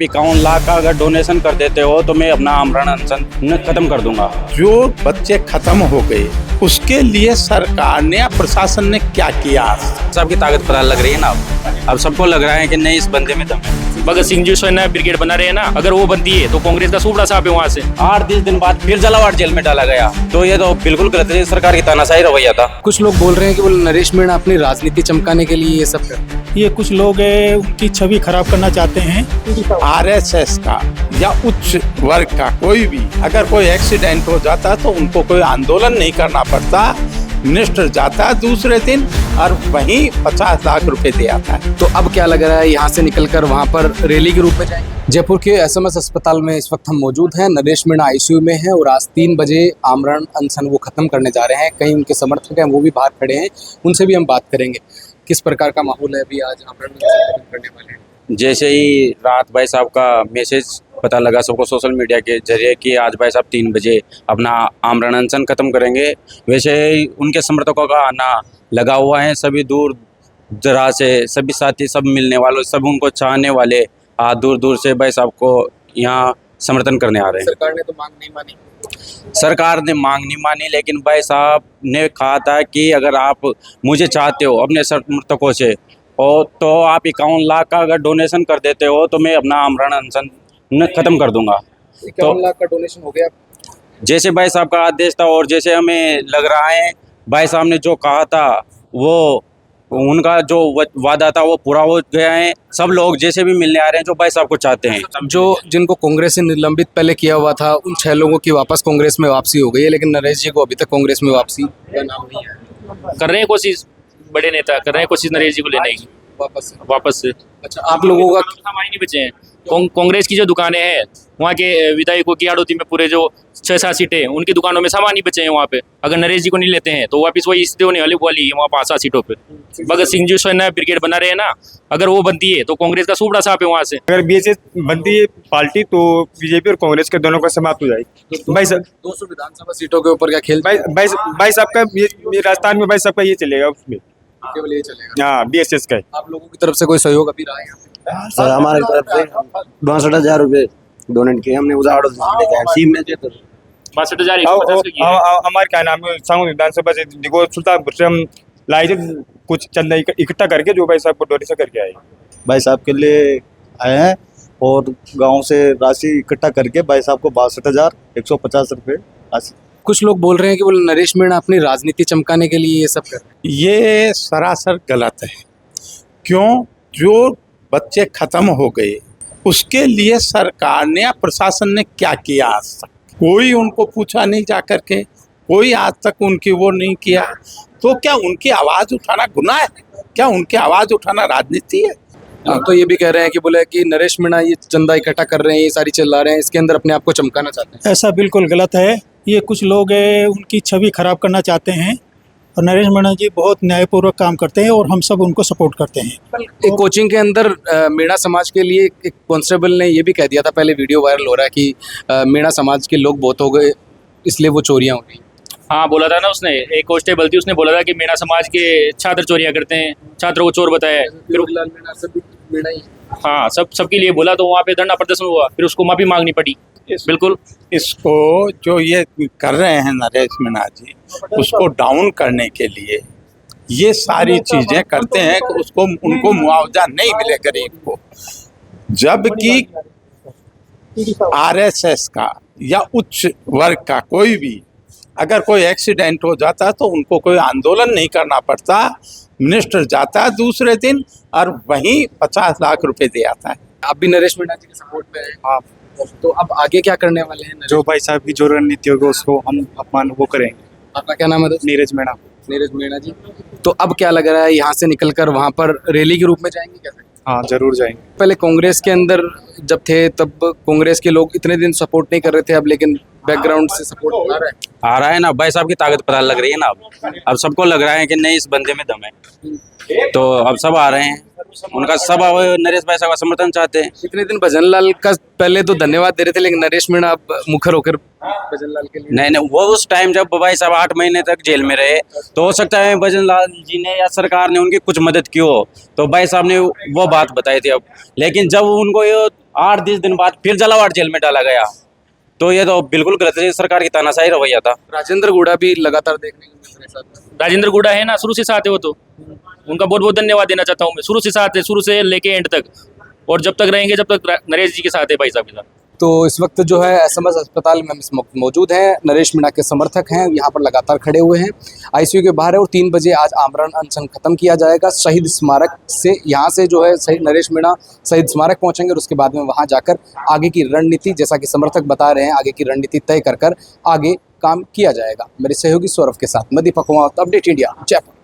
51 लाख का अगर डोनेशन कर देते हो तो मैं अपना आमरण अनशन खत्म कर दूंगा। जो बच्चे खत्म हो गए उसके लिए सरकार ने या प्रशासन ने क्या किया? सबकी ताकत पता लग रही है ना। अब सबको लग रहा है कि नहीं, इस बंदे में दम है। भगत सिंह जी स्वयं ब्रिगेड बना रहे हैं ना, अगर वो बनती है तो कांग्रेस का सूबड़ा साहब है वहाँ से। 8-10 दिन बाद फिर जलावाड़ जेल में डाला गया, तो ये तो बिल्कुल गलत है। सरकार की तानाशाही रवैया था। कुछ लोग बोल रहे हैं कि वो नरेश मीणा अपनी राजनीति चमकाने के लिए ये सब कर, ये कुछ लोग उनकी छवि खराब करना चाहते हैं। आरएसएस का या उच्च वर्ग का कोई भी अगर कोई एक्सीडेंट हो जाता तो उनको कोई आंदोलन नहीं करना पड़ता, मिनिस्टर जाता दूसरे दिन और वहीं 50 लाख रुपए दे आता है। तो अब क्या लग रहा है, यहाँ से निकलकर वहाँ पर रैली के रूप में जाएंगे? जयपुर के एसएमएस अस्पताल में इस वक्त हम मौजूद हैं। नरेश मीणा आईसीयू में है और आज 3 बजे आमरण अनशन वो खत्म करने जा रहे हैं। कहीं उनके समर्थक हैं, वो भी बाहर खड़े हैं, उनसे भी हम बात करेंगे। किस प्रकार का माहौल है अभी आज आमरण अनशन खत्म करने वाले हैं? जैसे ही रात भाई साहब का मैसेज पता लगा सबको सोशल मीडिया के जरिए कि आज भाई साहब 3 बजे अपना आमरण अनशन खत्म करेंगे, वैसे ही उनके समर्थकों का आना लगा हुआ है। सभी दूर दराज से सभी साथी, सब मिलने वालों, सब उनको चाहने वाले दूर दूर से भाई साहब को यहाँ समर्थन करने आ रहे हैं। सरकार ने तो मांग नहीं मानी। सरकार ने मांग नहीं मानी, लेकिन भाई साहब ने कहा था कि अगर आप मुझे चाहते हो अपने समर्थकों से और तो आप 51 लाख का अगर डोनेशन कर देते हो तो मैं अपना आमरण अनशन खत्म कर दूंगा। 51 लाख का डोनेशन हो गया। जैसे भाई साहब का आदेश था और जैसे हमें लग रहा है भाई साहब ने जो कहा था वो उनका जो वादा था वो पूरा हो गया है। सब लोग जैसे भी मिलने आ रहे हैं जो भाई साहब को चाहते हैं। जो जिनको कांग्रेस से निलंबित पहले किया हुआ था, उन 6 लोगों की वापस कांग्रेस में वापसी हो गई है, लेकिन नरेश जी को अभी तक कांग्रेस में वापसी का नाम नहीं है। कर रहे हैं कोशिश, बड़े नेता कर रहे हैं कोशिश नरेश जी को लेने की वापस से। अच्छा, आप लोगों का सामान नहीं बचे हैं। कांग्रेस की जो दुकानें हैं वहाँ के विधायकों की आड़ोती में पूरे जो 6-7 सीटें उनकी दुकानों में सामान नहीं बचे हैं वहाँ पे। अगर नरेश जी को नहीं लेते हैं तो वापस वही स्थिति होने वाली है वहाँ 5-7 सीटों पे। भगत सिंह जी स्वयं ब्रिगेड बना रहे हैं ना, अगर वो बनती है तो कांग्रेस का सूबड़ा साहब है वहाँ से। अगर बीएसएस बनती है पार्टी तो बीजेपी और कांग्रेस के दोनों का समाप्त हो जाएगी। भाई साहब 200 विधानसभा सीटों के ऊपर क्या खेल भाई साहब का ये राजस्थान में भाई साहब का ये चलेगा, उसमें केवल ये चलेगा। हाँ बीएसएस का। आप लोगों की तरफ से कोई सहयोग अभी रहा है? सर हमारी तरफ से 62,000 रुपए डोनेट किए हमने। सीम में 62,000 हमारे क्या नाम है सांगू विधानसभा से देखो सुल्तानपुर से हम लाए थे कुछ चंदा इकट्ठा करके जो भाई साहब को डोनेशन करके आए। भाई साहब के लिए आए हैं और गांव से राशि इकट्ठा करके भाई साहब को 62,150 रुपए राशि। कुछ लोग बोल रहे हैं कि वो नरेश मीणा अपनी राजनीति चमकाने के लिए ये सब कर रहे हैं। ये सरासर गलत है। क्यों? जो बच्चे खत्म हो गए उसके लिए सरकार ने या प्रशासन ने क्या किया? आज तक कोई उनको पूछा नहीं जा करके, कोई आज तक उनकी वो नहीं किया। तो क्या उनकी आवाज उठाना गुनाह है? क्या उनकी आवाज उठाना राजनीति है? तो ये भी कह रहे हैं कि बोले कि नरेश मीणा ये चंदा इकट्ठा कर रहे हैं, ये सारी चिल्ला रहे हैं, इसके अंदर अपने आप को चमकाना चाहते हैं। ऐसा बिल्कुल गलत है। ये कुछ लोग उनकी छवि खराब करना चाहते हैं और नरेश मीणा जी बहुत न्यायपूर्वक काम करते हैं और हम सब उनको सपोर्ट करते हैं। एक कोचिंग के अंदर मीणा समाज के लिए एक कांस्टेबल ने ये भी कह दिया था, पहले वीडियो वायरल हो रहा है कि मीणा समाज के लोग बहुत हो गए इसलिए वो चोरियां हो गई। हाँ बोला था ना उसने, एक कांस्टेबल थी, उसने बोला था कि मीणा समाज के छात्र चोरियां करते हैं, छात्रों को चोर बताया। फिर मीणा ही हाँ सबके लिए बोला, तो वहाँ पे धरना प्रदर्शन हुआ, फिर उसको माफी मांगनी पड़ी। बिल्कुल इसको जो ये कर रहे हैं नरेश मीणा जी, उसको डाउन करने के लिए ये सारी चीजें करते हैं कि उसको उनको मुआवजा नहीं मिले गरीब को। जबकि आरएसएस का या उच्च वर्ग का कोई भी अगर कोई एक्सीडेंट हो जाता तो उनको कोई आंदोलन नहीं करना पड़ता, मिनिस्टर जाता दूसरे दिन और वहीं 50 लाख रुपए दे आता है। आप भी नरेश मीणा जी के सपोर्ट पे हैं? हाँ। तो अब आगे क्या करने वाले हैं? जो भाई साहब की जो रणनीति होगी उसको हम अपमान वो करेंगे। आपका क्या नाम है दोस्त? नीरज मीणा। नीरज मीणा जी। तो अब क्या लग रहा है, यहाँ से निकलकर वहाँ पर रैली के रूप में जाएंगे कैसे? हाँ जरूर जाएंगे। पहले कांग्रेस के अंदर जब थे तब कांग्रेस के लोग इतने दिन सपोर्ट नहीं कर रहे थे, अब लेकिन बैकग्राउंड से सपोर्ट आ रहा है ना। भाई साहब की ताकत पता लग रही है ना। अब सबको लग रहा है कि नहीं, इस बंदे में दम है, तो अब सब आ रहे हैं। उनका सब नरेश भाई साहब का समर्थन चाहते हैं। इतने दिन भजन लाल का पहले तो धन्यवाद दे रहे थे, लेकिन नरेश मीणा अब मुखर होकर भजन लाल के लिए नहीं, वो उस टाइम जब भाई साहब 8 महीने तक जेल में रहे तो हो सकता है भजन लाल जी ने या सरकार ने उनकी कुछ मदद की हो, तो भाई साहब ने वो बात बताई थी। अब लेकिन जब उनको ये 8-10 दिन बाद फिर झालावाड़ जेल में डाला गया। तो ये तो बिल्कुल गलत है, सरकार की तानाशाही रवैया था। राजेंद्र गुड़ा भी लगातार देखने को मिल रहे हैं साथ। राजेंद्र गुड़ा है ना, शुरू से साथ है वो तो, उनका बहुत बहुत धन्यवाद देना चाहता हूँ मैं। शुरू से साथ है, शुरू से लेके एंड तक, और जब तक रहेंगे जब तक नरेश जी के साथ है, भाई साहब के साथ। तो इस वक्त जो है एसएमएस अस्पताल में हम इस वक्त मौजूद हैं। नरेश मीणा के समर्थक हैं, यहाँ पर लगातार खड़े हुए हैं, आईसीयू के बाहर है, और 3 बजे आज आमरण अनशन खत्म किया जाएगा। शहीद स्मारक से यहाँ से जो है शहीद नरेश मीणा शहीद स्मारक पहुँचेंगे, और उसके बाद में वहाँ जाकर आगे की रणनीति, जैसा कि समर्थक बता रहे हैं, आगे की रणनीति तय कर आगे काम किया जाएगा। मेरे सहयोगी सौरभ के साथ मैं दीपक कुमार, अपडेट इंडिया, जयपुर।